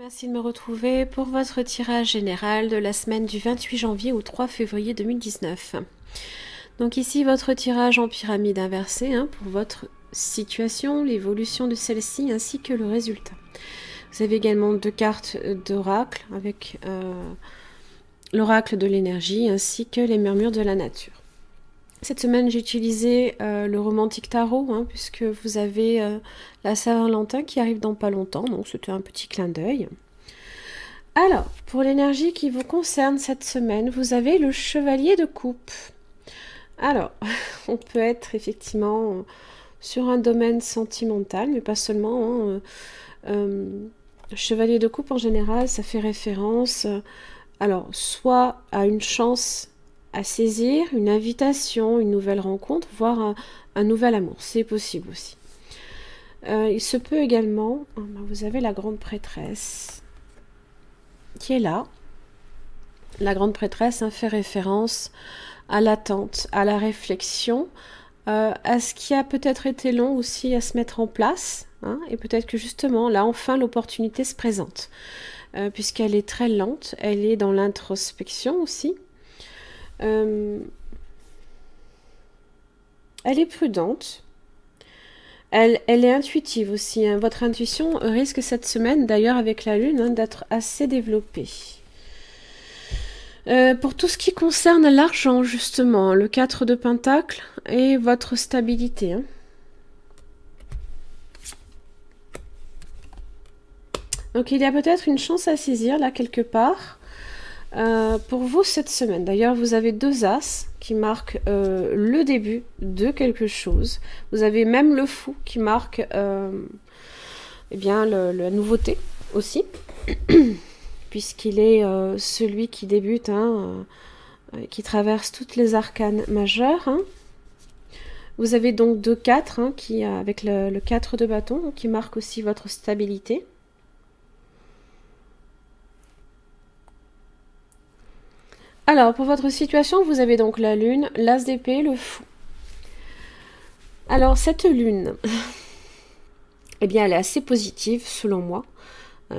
Merci de me retrouver pour votre tirage général de la semaine du 28 janvier au 3 février 2019. Donc ici votre tirage en pyramide inversée pour votre situation, l'évolution de celle-ci ainsi que le résultat. Vous avez également deux cartes d'oracle avec l'oracle de l'énergie ainsi que les murmures de la nature. Cette semaine, j'ai utilisé le romantique tarot, puisque vous avez la Saint-Valentin qui arrive dans pas longtemps, donc c'était un petit clin d'œil. Alors, pour l'énergie qui vous concerne cette semaine, vous avez le chevalier de coupe. Alors, on peut être effectivement sur un domaine sentimental, mais pas seulement. Chevalier de coupe, en général, ça fait référence, alors, soit à une chance à saisir, une invitation, une nouvelle rencontre, voire un nouvel amour. C'est possible aussi. Il se peut également, vous avez la grande prêtresse qui est là. La grande prêtresse fait référence à l'attente, à la réflexion, à ce qui a peut-être été long aussi à se mettre en place, et peut-être que justement là enfin l'opportunité se présente, puisqu'elle est très lente, elle est dans l'introspection aussi. Elle est prudente, elle est intuitive aussi. Votre intuition risque cette semaine, d'ailleurs avec la lune, d'être assez développée. Pour tout ce qui concerne l'argent, justement, le 4 de Pentacle et votre stabilité. Donc il y a peut-être une chance à saisir là quelque part. Pour vous cette semaine, d'ailleurs vous avez deux as qui marquent le début de quelque chose. Vous avez même le fou qui marque eh bien la nouveauté aussi, puisqu'il est celui qui débute, qui traverse toutes les arcanes majeures. Vous avez donc deux 4 qui, avec le 4 de bâton, qui marque aussi votre stabilité. Alors, pour votre situation, vous avez donc la lune, l'as d'épée, le fou. Alors, cette lune, eh bien, elle est assez positive, selon moi,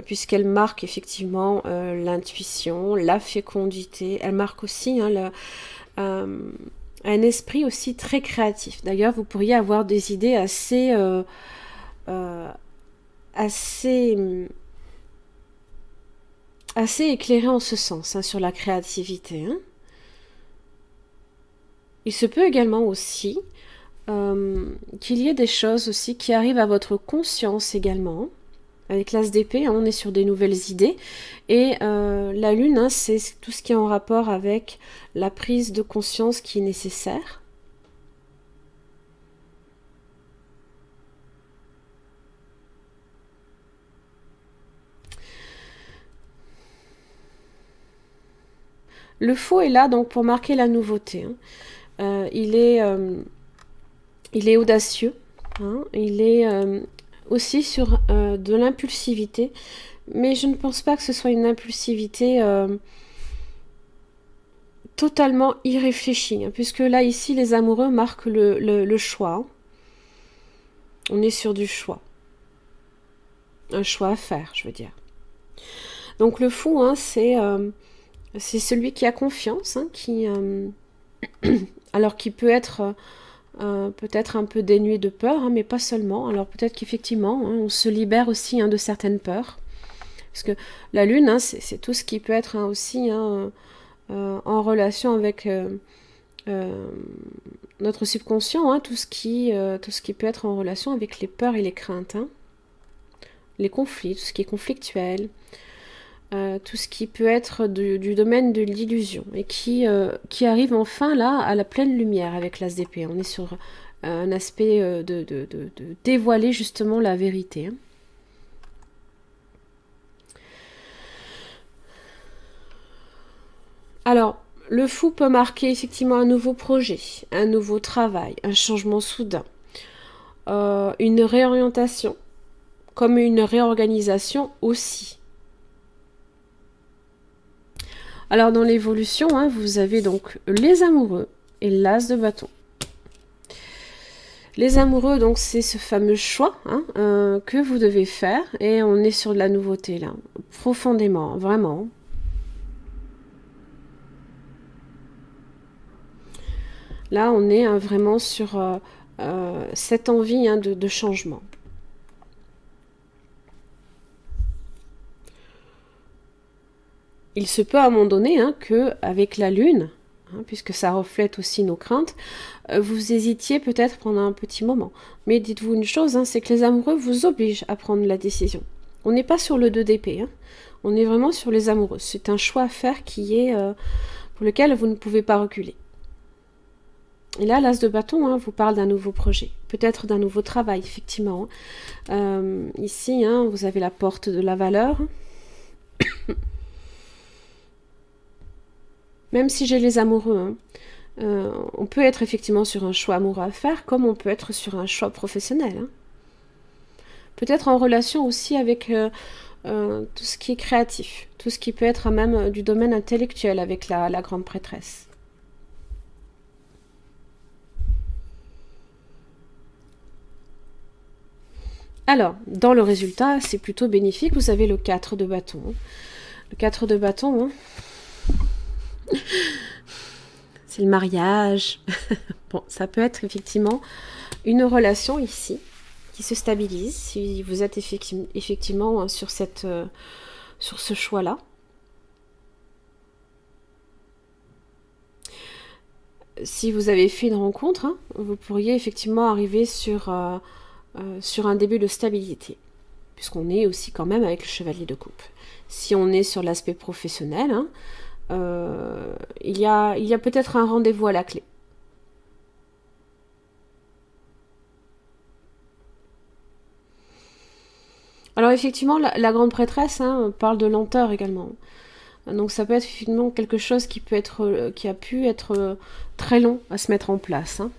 puisqu'elle marque effectivement l'intuition, la fécondité. Elle marque aussi un esprit aussi très créatif. D'ailleurs, vous pourriez avoir des idées assez éclairé en ce sens, sur la créativité. Il se peut également aussi qu'il y ait des choses aussi qui arrivent à votre conscience également. Avec l'as d'épée, on est sur des nouvelles idées. Et la lune, c'est tout ce qui est en rapport avec la prise de conscience qui est nécessaire. Le faux est là donc pour marquer la nouveauté. Il est audacieux. Il est aussi sur de l'impulsivité. Mais je ne pense pas que ce soit une impulsivité totalement irréfléchie. Puisque là, ici, les amoureux marquent le choix. On est sur du choix. Un choix à faire, je veux dire. Donc le fou, c'est celui qui a confiance, alors qui peut être peut-être un peu dénué de peur, mais pas seulement. Alors peut-être qu'effectivement, on se libère aussi de certaines peurs. Parce que la lune, c'est tout ce qui peut être aussi en relation avec notre subconscient, tout ce qui peut être en relation avec les peurs et les craintes. Les conflits, tout ce qui est conflictuel. Tout ce qui peut être du domaine de l'illusion et qui arrive enfin là à la pleine lumière avec l'as d'épée. On est sur un aspect de dévoiler justement la vérité. Alors, le fou peut marquer effectivement un nouveau projet, un nouveau travail, un changement soudain, une réorientation, comme une réorganisation aussi. Alors dans l'évolution, vous avez donc les amoureux et l'as de bâton. Les amoureux, donc c'est ce fameux choix hein, que vous devez faire. Et on est sur de la nouveauté là, profondément, vraiment. Là, on est vraiment sur cette envie hein, de changement. Il se peut à un moment donné hein, qu'avec la lune, hein, puisque ça reflète aussi nos craintes, vous hésitiez peut-être pendant un petit moment. Mais dites-vous une chose, hein, c'est que les amoureux vous obligent à prendre la décision. On n'est pas sur le 2 d'épée, hein, on est vraiment sur les amoureux. C'est un choix à faire qui est pour lequel vous ne pouvez pas reculer. Et là, l'as de bâton hein, vous parle d'un nouveau projet, peut-être d'un nouveau travail, effectivement. Ici, hein, vous avez la porte de la valeur. Même si j'ai les amoureux, hein, on peut être effectivement sur un choix amoureux à faire, comme on peut être sur un choix professionnel. Hein. Peut-être en relation aussi avec tout ce qui est créatif, tout ce qui peut être même du domaine intellectuel avec la grande prêtresse. Alors, dans le résultat, c'est plutôt bénéfique. Vous avez le 4 de bâton. Hein. Le 4 de bâton, hein. C'est le mariage. Bon, ça peut être effectivement une relation ici qui se stabilise si vous êtes effectivement sur ce choix-là. Si vous avez fait une rencontre, hein, vous pourriez effectivement arriver sur un début de stabilité, puisqu'on est aussi quand même avec le chevalier de coupe. Si on est sur l'aspect professionnel, hein, il y a peut-être un rendez-vous à la clé. Alors effectivement, la grande prêtresse hein, parle de lenteur également. Donc ça peut être effectivement quelque chose qui a pu être très long à se mettre en place. Hein.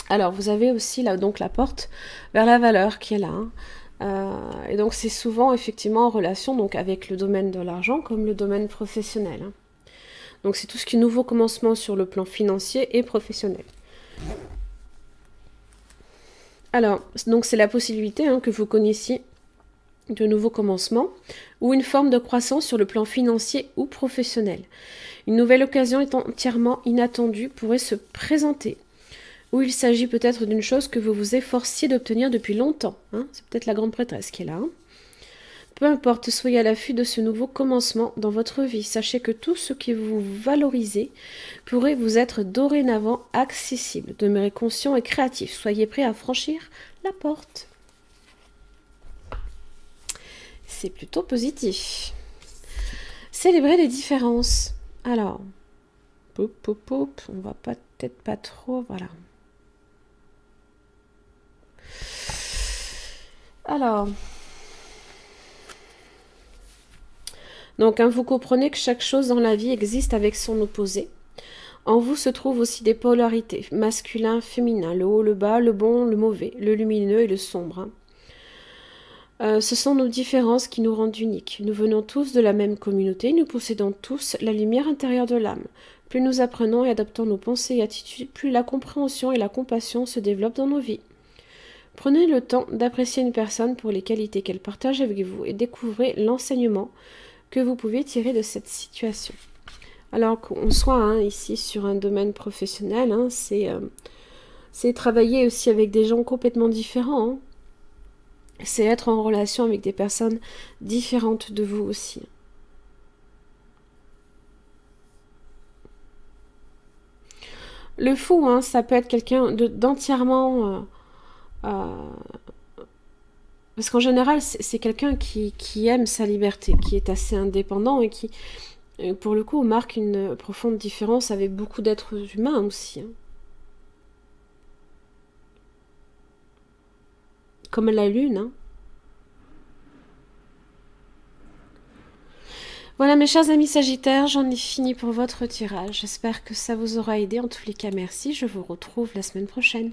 Alors vous avez aussi là donc la porte vers la valeur qui est là. Hein. Et donc c'est souvent effectivement en relation donc avec le domaine de l'argent comme le domaine professionnel. Hein. Donc c'est tout ce qui est nouveau commencement sur le plan financier et professionnel. Alors donc c'est la possibilité hein, que vous connaissiez de nouveaux commencements ou une forme de croissance sur le plan financier ou professionnel. Une nouvelle occasion est entièrement inattendue pourrait se présenter. Ou il s'agit peut-être d'une chose que vous vous efforciez d'obtenir depuis longtemps. Hein. C'est peut-être la grande prêtresse qui est là. Hein. Peu importe, soyez à l'affût de ce nouveau commencement dans votre vie. Sachez que tout ce que vous valorisez pourrait vous être dorénavant accessible. Demeurez conscient et créatif. Soyez prêt à franchir la porte. C'est plutôt positif. Célébrer les différences. Alors, on va peut-être pas trop, voilà. Alors, donc hein, vous comprenez que chaque chose dans la vie existe avec son opposé. En vous se trouvent aussi des polarités, masculin, féminin, le haut, le bas, le bon, le mauvais, le lumineux et le sombre. Hein. Ce sont nos différences qui nous rendent uniques. Nous venons tous de la même communauté, nous possédons tous la lumière intérieure de l'âme. Plus nous apprenons et adaptons nos pensées et attitudes, plus la compréhension et la compassion se développent dans nos vies. Prenez le temps d'apprécier une personne pour les qualités qu'elle partage avec vous et découvrez l'enseignement que vous pouvez tirer de cette situation. Alors qu'on soit hein, ici sur un domaine professionnel, hein, c'est travailler aussi avec des gens complètement différents. Hein. C'est être en relation avec des personnes différentes de vous aussi. Le fou, hein, ça peut être quelqu'un d'entièrement... parce qu'en général, c'est quelqu'un qui aime sa liberté, qui est assez indépendant et qui, pour le coup, marque une profonde différence avec beaucoup d'êtres humains aussi. Hein. Comme la lune. Hein. Voilà mes chers amis Sagittaires, j'en ai fini pour votre tirage. J'espère que ça vous aura aidé. En tous les cas, merci. Je vous retrouve la semaine prochaine.